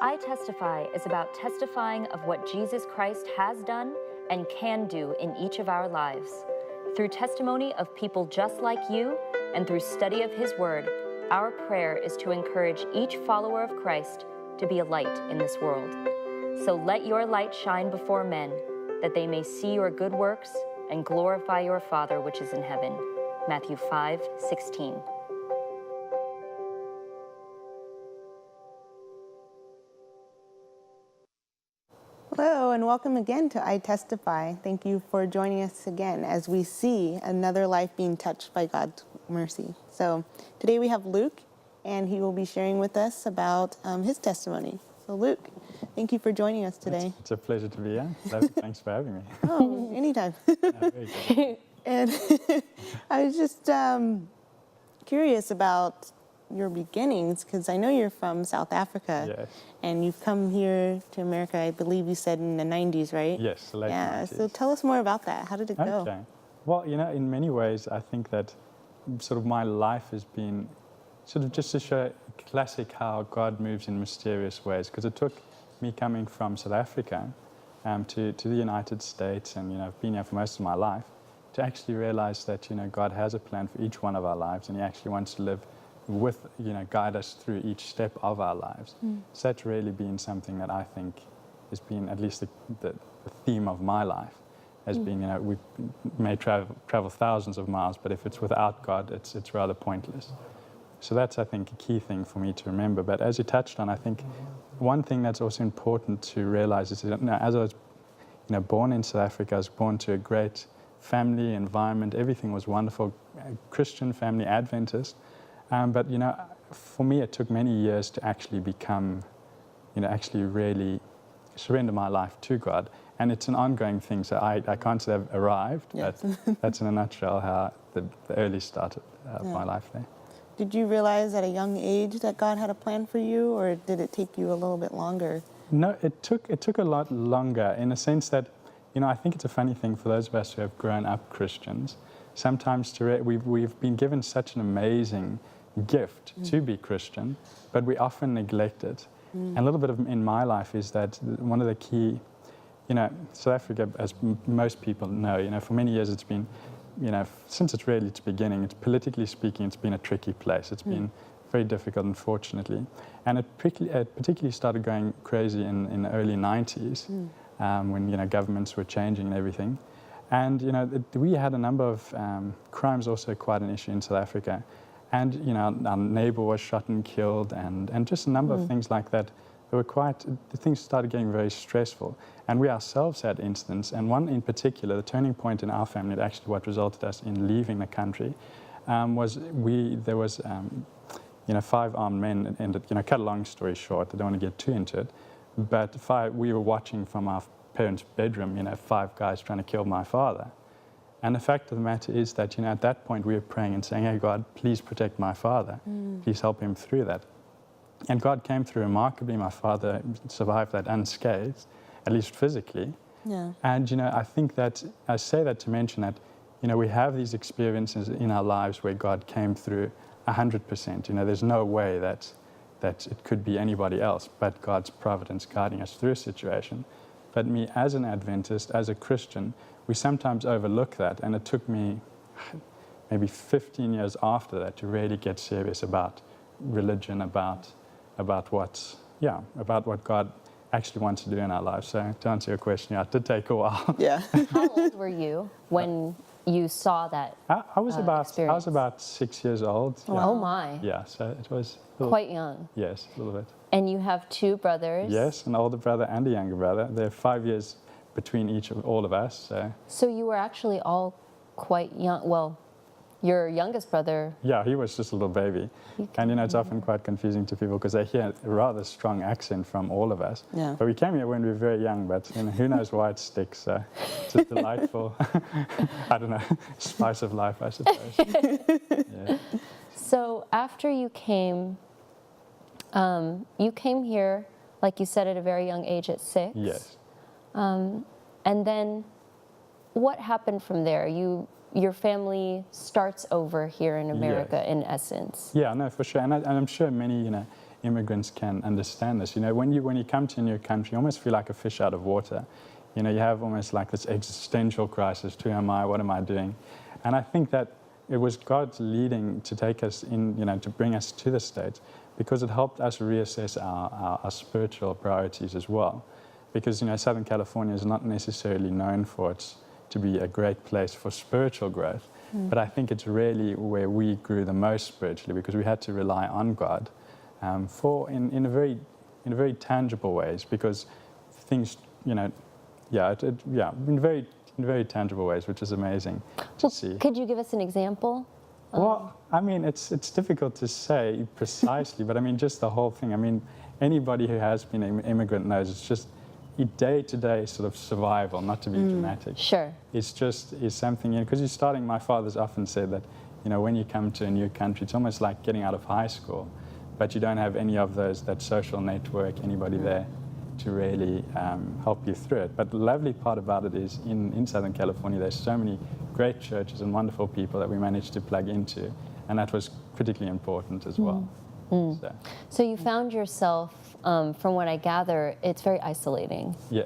iTestify is about testifying of what Jesus Christ has done and can do in each of our lives. Through testimony of people just like you and through study of His Word, our prayer is to encourage each follower of Christ to be a light in this world. So let your light shine before men, that they may see your good works and glorify your Father which is in heaven. Matthew 5:16. Hello and welcome again to iTestify. Thank you for joining us again as we see another life being touched by God's mercy. So today we have Luke, and he will be sharing with us about his testimony. So Luke, thank you for joining us today. It's a pleasure to be here. Thanks for having me. Oh, anytime. Very good. And I was just curious about your beginnings, because I know you're from South Africa. Yes. And you've come here to America, I believe you said in the 90s, right? Yes, the late 90s. So tell us more about that. How did it go? Okay. Well, in many ways, I think that sort of my life has been sort of just to show classic how God moves in mysterious ways, because it took me coming from South Africa to the United States, and I've been here for most of my life, to actually realize that God has a plan for each one of our lives, and He actually wants to live with, guide us through each step of our lives. So that's really been something that I think has been at least the theme of my life, has been, we may travel thousands of miles, but if it's without God, it's rather pointless. So that's, I think, a key thing for me to remember. But as you touched on, I think one thing that's also important to realize is that as I was born in South Africa, I was born to a great family environment. Everything was wonderful, Christian family, Adventist. But for me, it took many years to actually become, actually really surrender my life to God. And it's an ongoing thing, so I can't say I've arrived, Yes. but that's in a nutshell how the early start of my life there. Did you realize at a young age that God had a plan for you, or did it take you a little bit longer? No, it took a lot longer, in a sense that, I think it's a funny thing for those of us who have grown up Christians. Sometimes we've been given such an amazing gift to be Christian, but we often neglect it. And a little bit in my life is that one of the key, South Africa, as most people know, for many years it's been, since it's really its beginning, it's politically speaking, it's been a tricky place. It's been very difficult, unfortunately. And it particularly started going crazy in the early 90s when, governments were changing and everything. And, we had a number of crimes, also quite an issue in South Africa. And, our neighbor was shot and killed, and just a number of things like that. The things started getting very stressful. And we ourselves had incidents, and one in particular, the turning point in our family, actually what resulted us in leaving the country, was there was 5 armed men, and cut a long story short, I don't want to get too into it, but we were watching from our parents' bedroom, 5 guys trying to kill my father. And the fact of the matter is that, at that point we were praying and saying, hey, God, please protect my father. Please help him through that. And God came through remarkably. My father survived that unscathed, at least physically. Yeah. And, I think that, I say that to mention that, we have these experiences in our lives where God came through 100%. There's no way that it could be anybody else but God's providence guiding us through a situation. But me, as an Adventist, as a Christian, we sometimes overlook that, and it took me maybe 15 years after that to really get serious about religion, about what God actually wants to do in our lives. So to answer your question, it did take a while. Yeah. How old were you when you saw that I was experience? about 6 years old. Wow. Oh my. Yeah, so it was Quite young. Yes, a little bit. And you have 2 brothers? Yes, an older brother and a younger brother. There are 5 years between all of us. So you were actually all quite young. Well, your youngest brother. Yeah, he was just a little baby. And it's often quite confusing to people because they hear a rather strong accent from all of us. Yeah. But we came here when we were very young, but who knows why it sticks. So it's a delightful, I don't know, spice of life, I suppose. Yeah. So after you came here, like you said, at a very young age, at 6. Yes. And then what happened from there? Your family starts over here in America, yes. in essence. Yeah, no, for sure. And I'm sure many, immigrants can understand this. You know, when you come to a new country, you almost feel like a fish out of water. You know, you have almost like this existential crisis. Who am I? What am I doing? And I think that it was God's leading to take us in, you know, to bring us to the States, because it helped us reassess our spiritual priorities as well. Because, you know, Southern California is not necessarily known for its to be a great place for spiritual growth, but I think it's really where we grew the most spiritually, because we had to rely on God in very tangible ways, because things, you know, in very tangible ways, which is amazing to see. Could you give us an example? Well, I mean, it's difficult to say precisely, but I mean, just the whole thing. I mean, anybody who has been an immigrant knows it's just a day-to-day sort of survival, not to be dramatic. Sure. It's something, because you're starting, my father's often said that, you know, when you come to a new country, it's almost like getting out of high school, but you don't have any of that social network, anybody there to really help you through it. But the lovely part about it is in Southern California, there's so many great churches and wonderful people that we managed to plug into, and that was critically important as well. So you found yourself, from what I gather, it's very isolating. Yeah.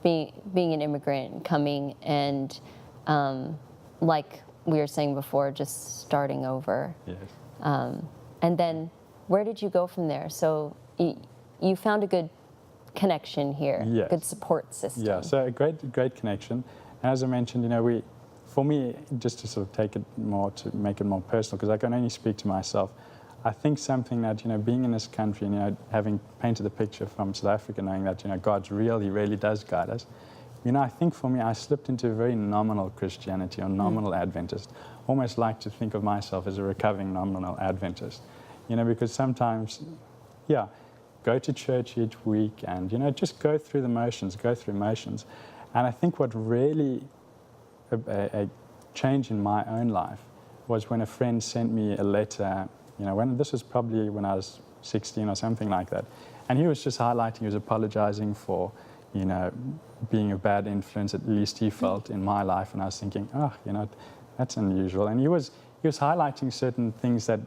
Being an immigrant, coming and, like we were saying before, just starting over. Yes. And then where did you go from there? So you found a good connection here, yes. Good support system. Yeah, so a great connection. And as I mentioned, you know, for me, just to sort of to make it more personal, because I can only speak to myself, I think something that, you know, being in this country, you know, having painted the picture from South Africa, knowing that, you know, God's real, He really does guide us. You know, I think for me, I slipped into a very nominal Christianity or nominal Adventist. Almost like to think of myself as a recovering nominal Adventist. You know, because sometimes, go to church each week and, you know, just go through motions. And I think what really a change in my own life was when a friend sent me a letter, you know, this was probably when I was 16 or something like that. And he was just highlighting, he was apologizing for, you know, being a bad influence, at least he felt, in my life. And I was thinking, you know, that's unusual. And he was highlighting certain things that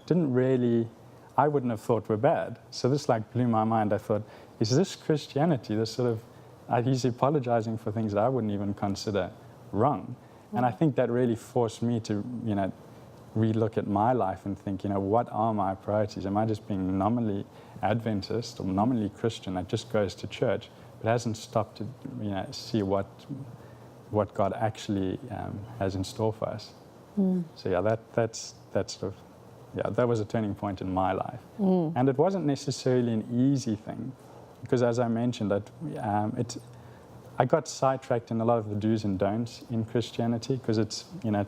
I wouldn't have thought were bad. So this like blew my mind. I thought, is this Christianity? This sort of, he's apologizing for things that I wouldn't even consider wrong. And I think that really forced me to, you know, relook at my life and think, you know, what are my priorities? Am I just being nominally Adventist or nominally Christian that just goes to church, but hasn't stopped to, you know, see what God actually has in store for us? So yeah, that's sort of, that was a turning point in my life. And it wasn't necessarily an easy thing, because as I mentioned, that I got sidetracked in a lot of the do's and don'ts in Christianity, because it's, you know,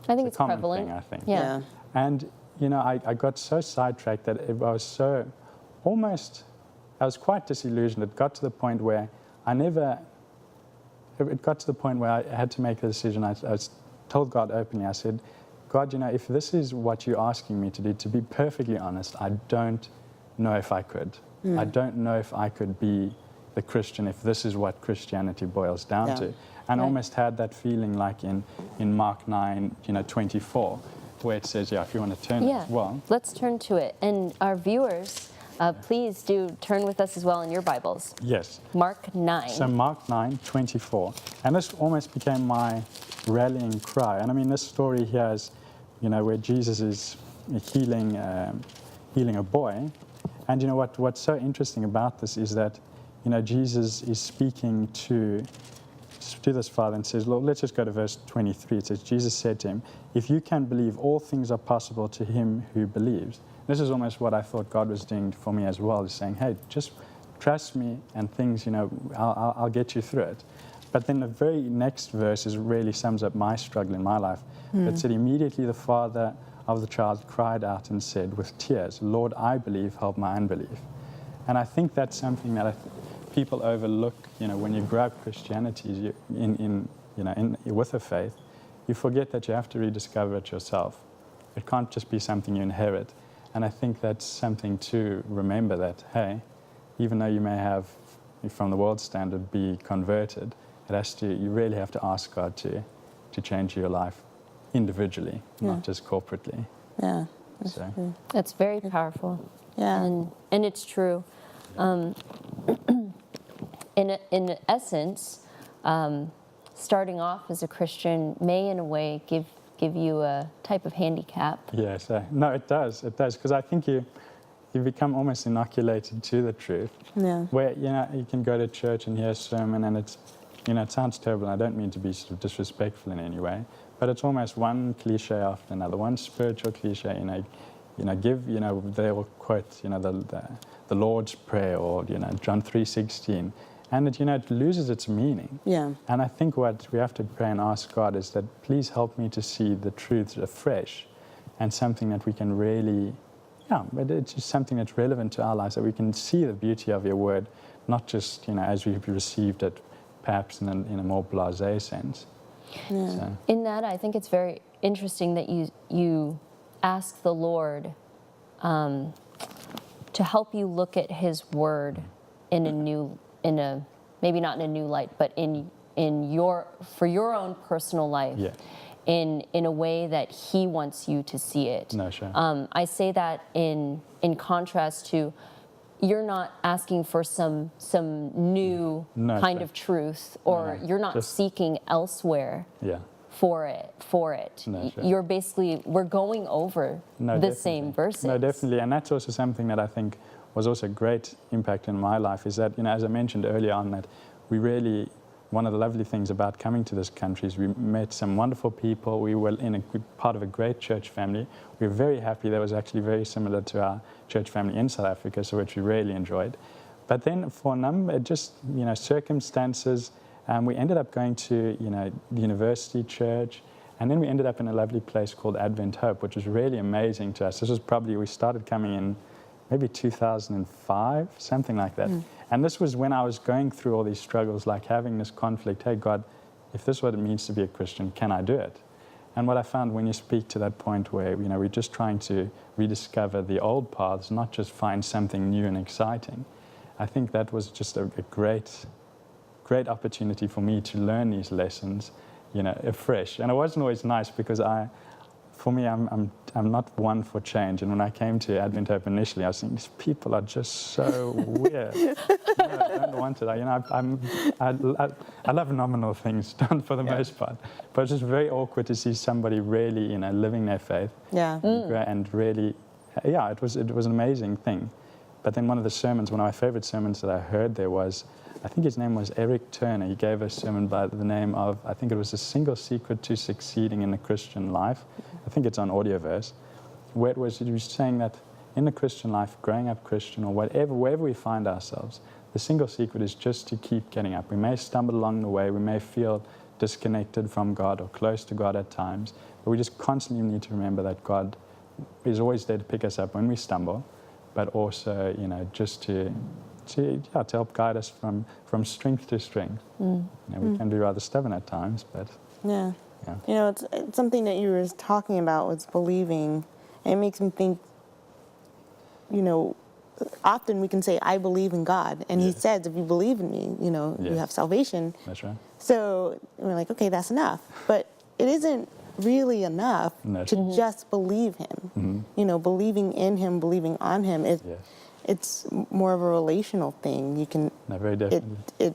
I think it's a common prevalent. thing, I think. Yeah. And, you know, I got so sidetracked that I was quite disillusioned. It got to the point where I had to make a decision. I told God openly, I said, God, you know, if this is what you're asking me to do, to be perfectly honest, I don't know if I could. I don't know if I could be the Christian if this is what Christianity boils down to. And almost had that feeling like in Mark 9, you know, 24, where it says, if you want to turn as well. Let's turn to it. And our viewers, please do turn with us as well in your Bibles. Yes. Mark 9. So Mark 9, 24. And this almost became my rallying cry. And I mean, this story here is, you know, where Jesus is healing a boy. And you know what's so interesting about this is that, you know, Jesus is speaking to this father and says, Lord, let's just go to verse 23. It says, Jesus said to him, if you can believe, all things are possible to him who believes. This is almost what I thought God was doing for me as well, is saying, hey, just trust me and things, you know, I'll get you through it. But then the very next verse really sums up my struggle in my life. It said, immediately the father of the child cried out and said with tears, Lord, I believe, help my unbelief. And I think that's something that people overlook. You know, when you grow up Christianity, with a faith, you forget that you have to rediscover it yourself. It can't just be something you inherit. And I think that's something to remember, that, hey, even though you may have, from the world standard, be converted, you really have to ask God to change your life individually, not just corporately. Yeah. That's very powerful. Yeah. And it's true. In essence, starting off as a Christian may, in a way, give you a type of handicap. Yes, no, it does, because I think you become almost inoculated to the truth. Yeah. Where you can go to church and hear a sermon, and it's it sounds terrible. I don't mean to be sort of disrespectful in any way, but it's almost one cliche after another, one spiritual cliche. They will quote the Lord's Prayer or John 3:16. And it loses its meaning. Yeah. And I think what we have to pray and ask God is that please help me to see the truth afresh, and something that we can really, but it's just something that's relevant to our lives, that we can see the beauty of your word, not just, as we've received it, perhaps in a more blasé sense. Yeah. So. In that, I think it's very interesting that you ask the Lord to help you look at His word maybe not in a new light, but for your own personal life, Yeah. in a way that He wants you to see it. No, sure. I say that in contrast to, you're not asking for some new kind of truth, or you're not seeking elsewhere. Yeah. For it. No, sure. We're going over the same verses. No, definitely. And that's also something that I think was also a great impact in my life, is that, as I mentioned earlier on, that one of the lovely things about coming to this country is we met some wonderful people. We were in a good part of a great church family. We were very happy. That was actually very similar to our church family in South Africa, so which we really enjoyed. But then for a number, circumstances, we ended up going to, the university church, and then we ended up in a lovely place called Advent Hope, which was really amazing to us. This was probably, we started coming in maybe 2005, something like that. And this was when I was going through all these struggles, like having this conflict. Hey, God, if this is what it means to be a Christian, can I do it? And what I found when you speak to that point where, we're just trying to rediscover the old paths, not just find something new and exciting, I think that was just a great opportunity for me to learn these lessons, afresh. And it wasn't always nice, because I'm not one for change. And when I came to Advent Hope initially, I was thinking, these people are just so weird. I don't want it. I love nominal things done for the most part, but it's just very awkward to see somebody really, living their faith. Yeah. And really, it was an amazing thing. But then one of my favorite sermons that I heard there was, I think his name was Eric Turner. He gave a sermon by the name of, I think it was A Single Secret to Succeeding in the Christian Life. I think it's on Audioverse. Where he was saying that in the Christian life, growing up Christian or wherever we find ourselves, the single secret is just to keep getting up. We may stumble along the way. We may feel disconnected from God or close to God at times. But we just constantly need to remember that God is always there to pick us up when we stumble, but also, just to help guide us from strength to strength. We can be rather stubborn at times, but yeah. It's something that you were talking about was believing, and it makes me think. Often we can say, "I believe in God," and He says, "If you believe in Me, you have salvation." That's right. So we're like, "Okay, that's enough," but it isn't really enough to just believe Him. Believing in Him, believing on Him. It's more of a relational thing. You can. No, very definitely.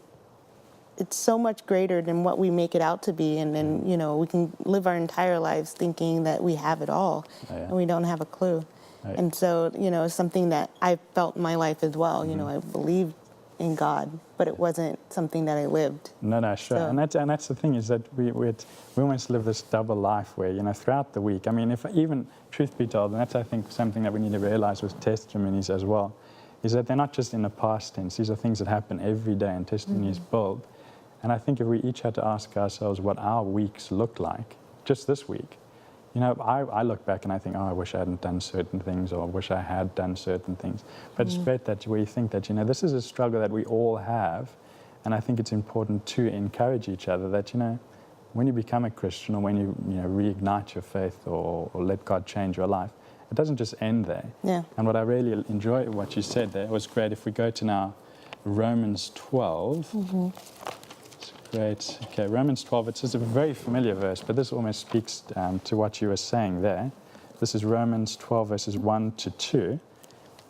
It's so much greater than what we make it out to be, and then we can live our entire lives thinking that we have it all, and we don't have a clue. Right. And so it's something that I felt in my life as well. I believed in God, but it wasn't something that I lived. No, sure. So, and that's the thing, is that we almost live this double life where throughout the week. I mean, if even truth be told, and that's I think something that we need to realize with testimonies as well, is that they're not just in the past tense. These are things that happen every day, and testimonies build. And I think if we each had to ask ourselves what our weeks look like, just this week, I look back and I think, I wish I hadn't done certain things, or I wish I had done certain things. But it's great that we think that, this is a struggle that we all have. And I think it's important to encourage each other that, when you become a Christian, or when you, reignite your faith or let God change your life, it doesn't just end there. Yeah. And what I really enjoy what you said there was great. If we go to now Romans 12. Great. Okay, Romans 12, it's just a very familiar verse, but this almost speaks to what you were saying there. This is Romans 12, verses 1 to 2.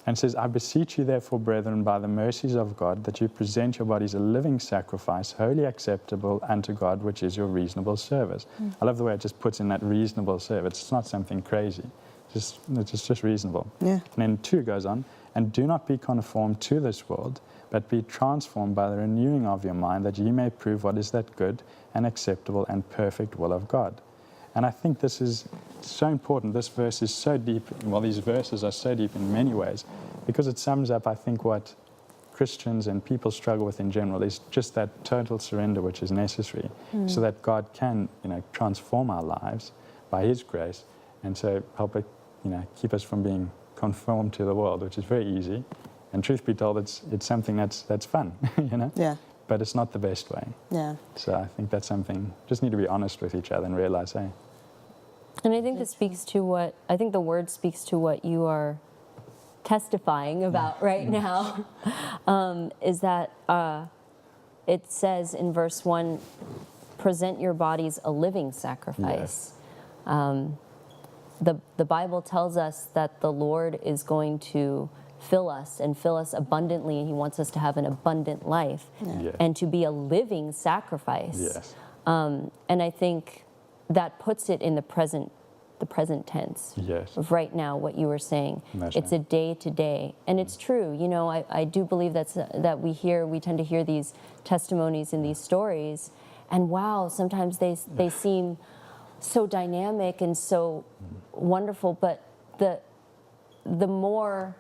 And says, I beseech you therefore, brethren, by the mercies of God, that you present your bodies a living sacrifice, wholly acceptable unto God, which is your reasonable service. I love the way it just puts in that reasonable service. It's not something crazy. It's just reasonable. Yeah. And then 2 goes on, and do not be conformed to this world, but be transformed by the renewing of your mind, that ye may prove what is that good and acceptable and perfect will of God. And I think this is so important. This verse is so deep. Well, these verses are so deep in many ways, because it sums up, I think, what Christians and people struggle with in general is just that total surrender which is necessary, so that God can, transform our lives by His grace, and so help it, keep us from being conformed to the world, which is very easy. And truth be told, it's something that's fun, Yeah. But it's not the best way. Yeah. So I think that's something, just need to be honest with each other and realize, hey. And I think this speaks to the word speaks to what you are testifying about right now, is that it says in verse 1, present your bodies a living sacrifice. Yes. The Bible tells us that the Lord is going to fill us and fill us abundantly, and He wants us to have an abundant life, Yes. and to be a living sacrifice. Yes. And I think that puts it in the present tense. Yes. Of right now, what you were saying. That's It's right. a day to day, and it's true. I do believe that we tend to hear these testimonies and these stories, and wow, sometimes they seem so dynamic and so wonderful, but the more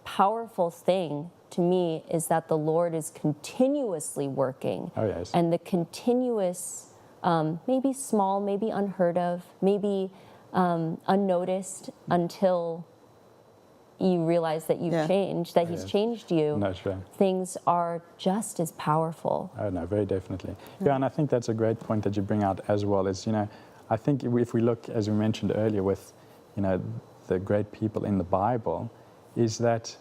powerful thing to me is that the Lord is continuously working. Oh, yes. And the continuous, maybe small, maybe unheard of, maybe unnoticed until you realize that you've changed, that He's changed you. No, sure. Things are just as powerful. Oh, no, very definitely. Yeah, and I think that's a great point that you bring out as well, is, I think if we look, as we mentioned earlier, with, the great people in the Bible, is that,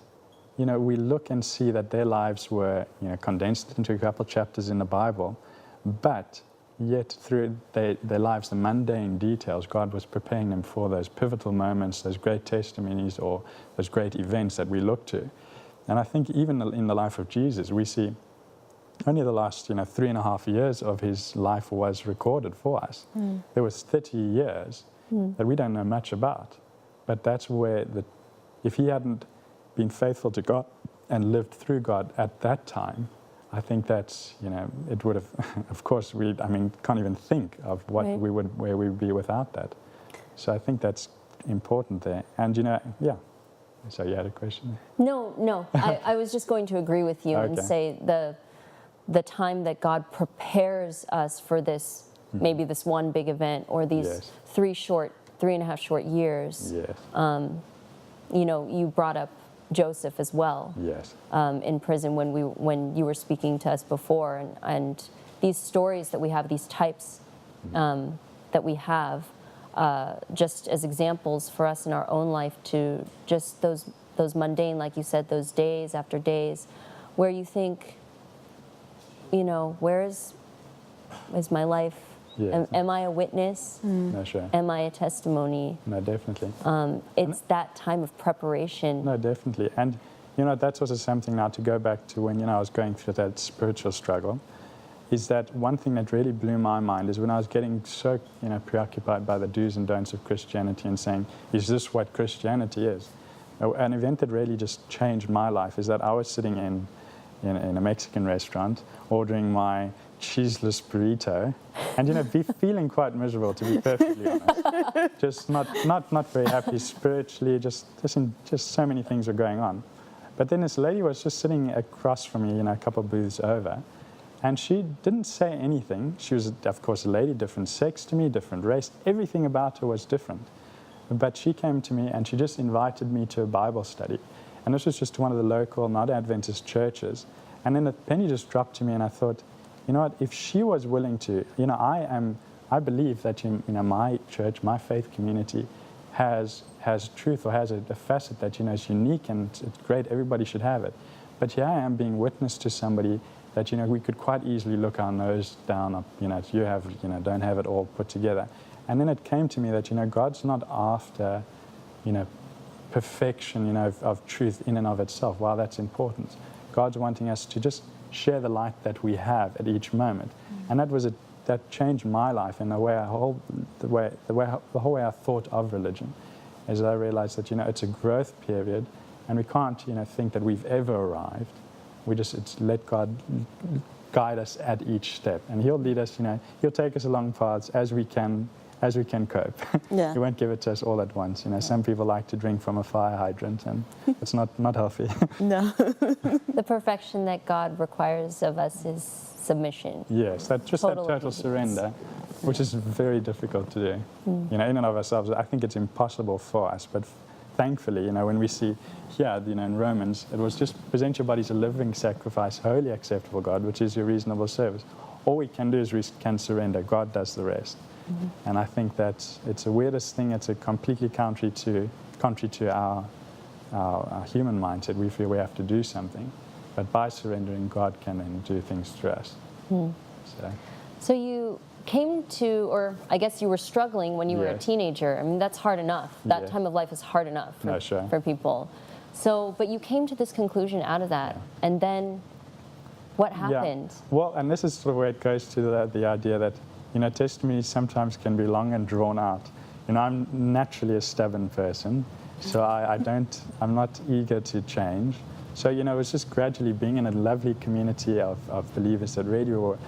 we look and see that their lives were, condensed into a couple chapters in the Bible, but yet through their lives, the mundane details, God was preparing them for those pivotal moments, those great testimonies, or those great events that we look to. And I think even in the life of Jesus, we see only the last, 3.5 years of His life was recorded for us. There was 30 years that we don't know much about. But that's where, if He hadn't been faithful to God and lived through God at that time, I think that's, it would have, of course, can't even think of what Right. where we would be without that. So I think that's important there. And, so you had a question? No. I was just going to agree with you and Okay. say the time that God prepares us for this, maybe this one big event, or these Yes. 3.5 short years. Yes. You brought up Joseph as well. Yes. In prison when you were speaking to us before, and these stories that we have, these types that we have, just as examples for us in our own life, to just those mundane, like you said, those days after days, where you think, where is my life? Yeah. Am I a witness? No, sure. Am I a testimony? No, definitely. It's that time of preparation. No, definitely. And, that's also something now to go back to when, I was going through that spiritual struggle, is that one thing that really blew my mind is when I was getting so, preoccupied by the do's and don'ts of Christianity and saying, is this what Christianity is? An event that really just changed my life is that I was sitting in a Mexican restaurant ordering my cheeseless burrito, and be feeling quite miserable, to be perfectly honest. Just not very happy spiritually. Just so many things were going on. But then this lady was just sitting across from me, a couple of booths over, and she didn't say anything. She was, of course, a lady, different sex to me, different race. Everything about her was different. But she came to me and she just invited me to a Bible study. And this was just one of the local, not Adventist churches. And then the penny just dropped to me, and I thought, what, if she was willing to, I believe that, my church, my faith community has truth, or has a facet that, is unique and it's great, everybody should have it. But here I am being witness to somebody that, we could quite easily look our nose down, you have, don't have it all put together. And then it came to me that, God's not after, perfection, you know, of truth in and of itself. While that's important, God's wanting us to just share the light that we have at each moment. And that changed my life in the whole way I thought of religion, as I realized that, you know, it's a growth period, and we can't, you know, think that we've ever arrived. It's let God guide us at each step, and He'll lead us, you know, He'll take us along paths as we can cope. Yeah. He won't give it to us all at once. You know, some people like to drink from a fire hydrant, and it's not healthy. No. The perfection that God requires of us is submission. Yes, that total obedience. surrender, which is very difficult to do. You know, in and of ourselves, I think it's impossible for us. But thankfully, you know, when we see here, you know, in Romans, it was just present your bodies a living sacrifice, wholly acceptable, God, which is your reasonable service. All we can do is we can surrender. God does the rest. And I think that it's the weirdest thing. It's a completely contrary to our human mindset. We feel we have to do something, but by surrendering, God can then do things through us. So you came to, or I guess you were struggling when you were a teenager. I mean, that's hard enough. That time of life is hard enough for people. So, but you came to this conclusion out of that, and then what happened? Well, and this is sort of where it goes to the idea that, you know, testimonies sometimes can be long and drawn out. You know, I'm naturally a stubborn person, so I'm not eager to change. So, you know, it was just gradually being in a lovely community of believers that really were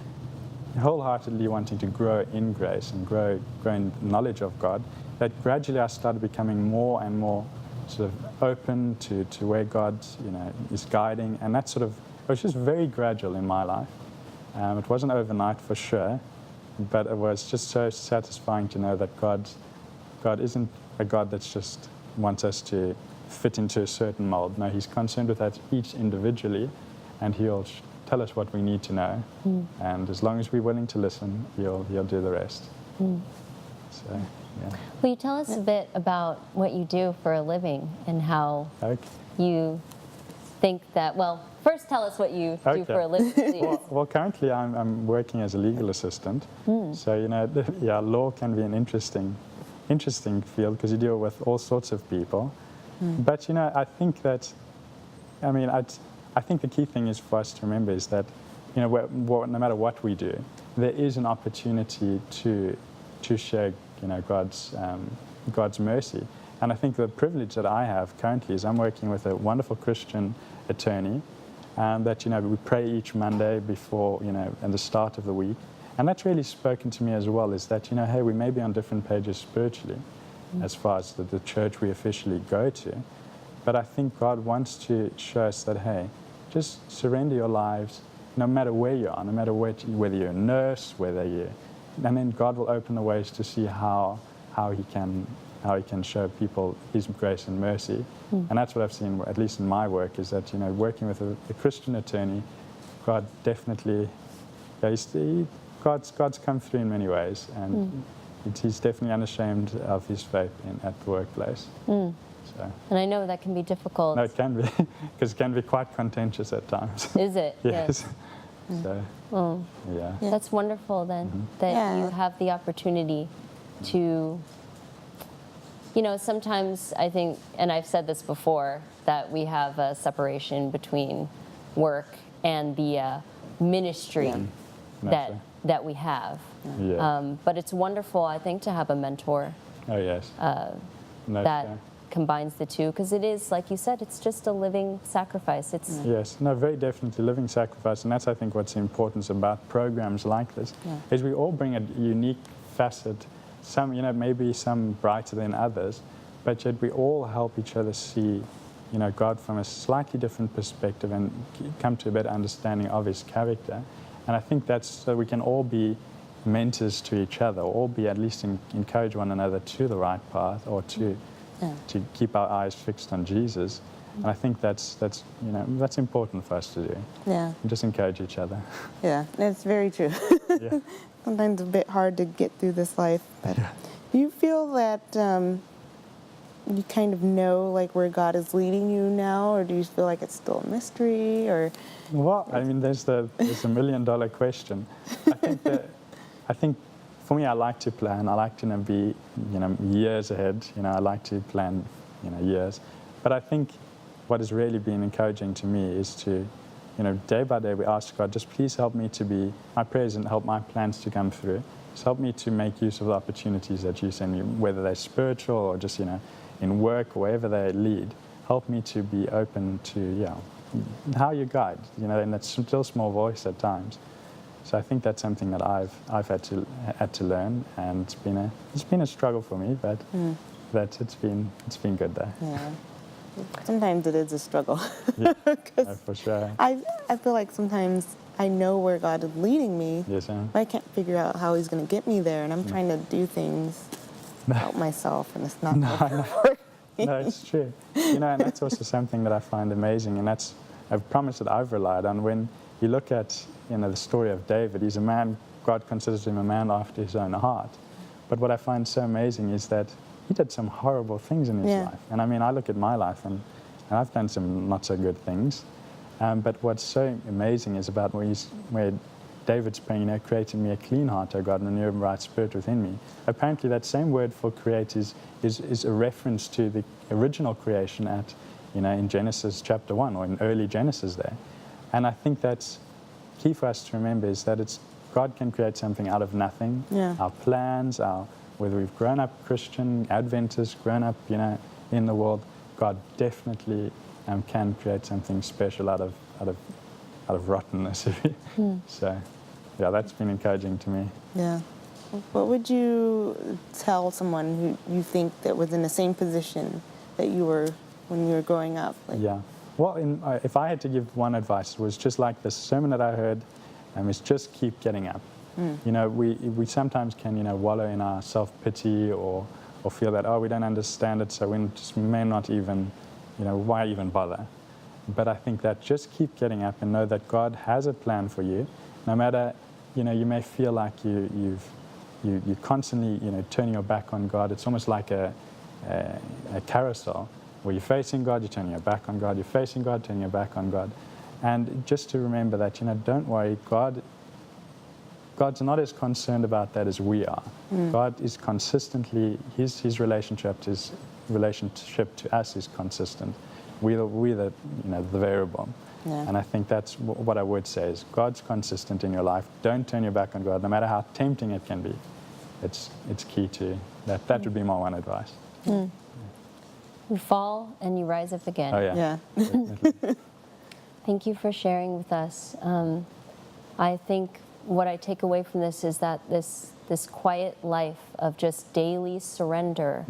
wholeheartedly wanting to grow in grace and grow in knowledge of God, that gradually I started becoming more and more sort of open to where God, you know, is guiding. And that sort of, it was just very gradual in my life. It wasn't overnight for sure, but it was just so satisfying to know that God isn't a God that's just wants us to fit into a certain mold. No, He's concerned with us each individually, and He'll tell us what we need to know. And as long as we're willing to listen, He'll do the rest. So, yeah. Will you tell us a bit about what you do for a living and how you think that, well, first tell us what you do for a living, please. Well, currently I'm working as a legal assistant. So, you know, law can be an interesting field because you deal with all sorts of people. But, you know, I think that, I mean, I think the key thing is for us to remember is that, you know, no matter what we do, there is an opportunity to share, you know, God's mercy. And I think the privilege that I have currently is I'm working with a wonderful Christian attorney that, you know, we pray each Monday before, you know, at the start of the week. And that's really spoken to me as well, is that, you know, hey, we may be on different pages spiritually as far as the church we officially go to. But I think God wants to show us that, hey, just surrender your lives, no matter where you are, no matter whether you're a nurse, and then God will open the ways to see how He can show people His grace and mercy. And that's what I've seen, at least in my work, is that, you know, working with a Christian attorney, God definitely, God's come through in many ways, and He's definitely unashamed of His faith at the workplace. So. And I know that can be difficult. No, it can be, because it can be quite contentious at times. Is it? Yes. So, yeah. That's wonderful then, that you have the opportunity to, you know, sometimes I think, and I've said this before, that we have a separation between work and the ministry that we have. But it's wonderful, I think, to have a mentor. Oh, yes. That combines the two, because it is, like you said, it's just a living sacrifice. It's yes, no, very definitely living sacrifice, and that's, I think, what's important about programs like this, is we all bring a unique facet. Some, you know, maybe some brighter than others, but yet we all help each other see, you know, God from a slightly different perspective and come to a better understanding of His character. And I think that's so we can all be mentors to each other, or all be at least encourage one another to the right path, or to keep our eyes fixed on Jesus. And I think that's you know, that's important for us to do. Yeah. And just encourage each other. Yeah, that's very true. Sometimes a bit hard to get through this life. But do you feel that you kind of know like where God is leading you now, or do you feel like it's still a mystery? Or well, I mean, there's a $1 million question. I think for me, I like to plan. I like to be, you know, years ahead. You know, I like to plan, you know, years. But I think what has really been encouraging to me is to, day by day we ask God, just please help me to be, my prayers and help my plans to come through. Just help me to make use of the opportunities that you send me, whether they're spiritual or just, in work, or wherever they lead. Help me to be open to, how you guide, in that still small voice at times. So I think that's something that I've had to learn, and it's been a struggle for me, but it's been good though. Yeah. Sometimes it is a struggle. Yeah, for sure. I feel like sometimes I know where God is leading me, Yes, but I can't figure out how He's going to get me there, and I'm trying to do things out myself, and it's not working. No, it's true. And that's also something that I find amazing, and that's a promise that I've relied on. When you look at the story of David, he's a man, God considers him a man after his own heart. But what I find so amazing is that he did some horrible things in his life. And I look at my life, and I've done some not so good things. But what's so amazing is about where David's praying, create in me a clean heart, O God, and renew a right spirit within me. Apparently that same word for create is a reference to the original creation in Genesis chapter 1, or in early Genesis there. And I think that's key for us to remember, is that God can create something out of nothing. Yeah. Our plans, whether we've grown up Christian, Adventist, grown up, in the world, God definitely can create something special out of rottenness. So, that's been encouraging to me. Yeah. What would you tell someone who you think that was in the same position that you were when you were growing up? Yeah. Well, if I had to give one advice, it was just like the sermon that I heard, is just keep getting up. We sometimes can, wallow in our self-pity or feel that, we don't understand it, so we just may not even, why even bother? But I think that just keep getting up and know that God has a plan for you. No matter, you may feel like you're constantly, turning your back on God. It's almost like a carousel where you're facing God, you're turning your back on God, you're facing God, turning your back on God. And just to remember that, don't worry, God's not as concerned about that as we are. God is consistently, his relationship to us is consistent. We're the variable. Yeah. And I think that's what I would say is God's consistent in your life. Don't turn your back on God, no matter how tempting it can be. It's key to that. That would be my one advice. You fall and you rise up again. Oh yeah. Definitely. Thank you for sharing with us. I think what I take away from this is that this quiet life of just daily surrender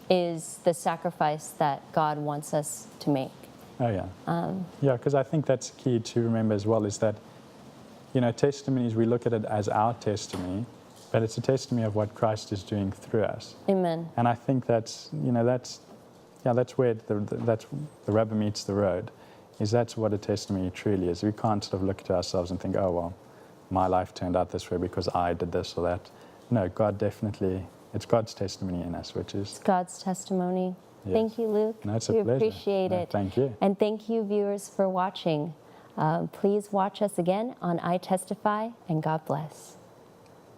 is the sacrifice that God wants us to make. Oh yeah. Because I think that's key to remember as well, is that, testimonies, we look at it as our testimony, but it's a testimony of what Christ is doing through us. Amen. And I think that's where the rubber meets the road, is that's what a testimony truly is. We can't sort of look at ourselves and think, oh, well, my life turned out this way because I did this or that. No, God definitely, it's God's testimony in us, which is... It's God's testimony. Yes. Thank you, Luke. No, it's a we pleasure. Appreciate it. Thank you. And thank you, viewers, for watching. Please watch us again on iTestify, and God bless.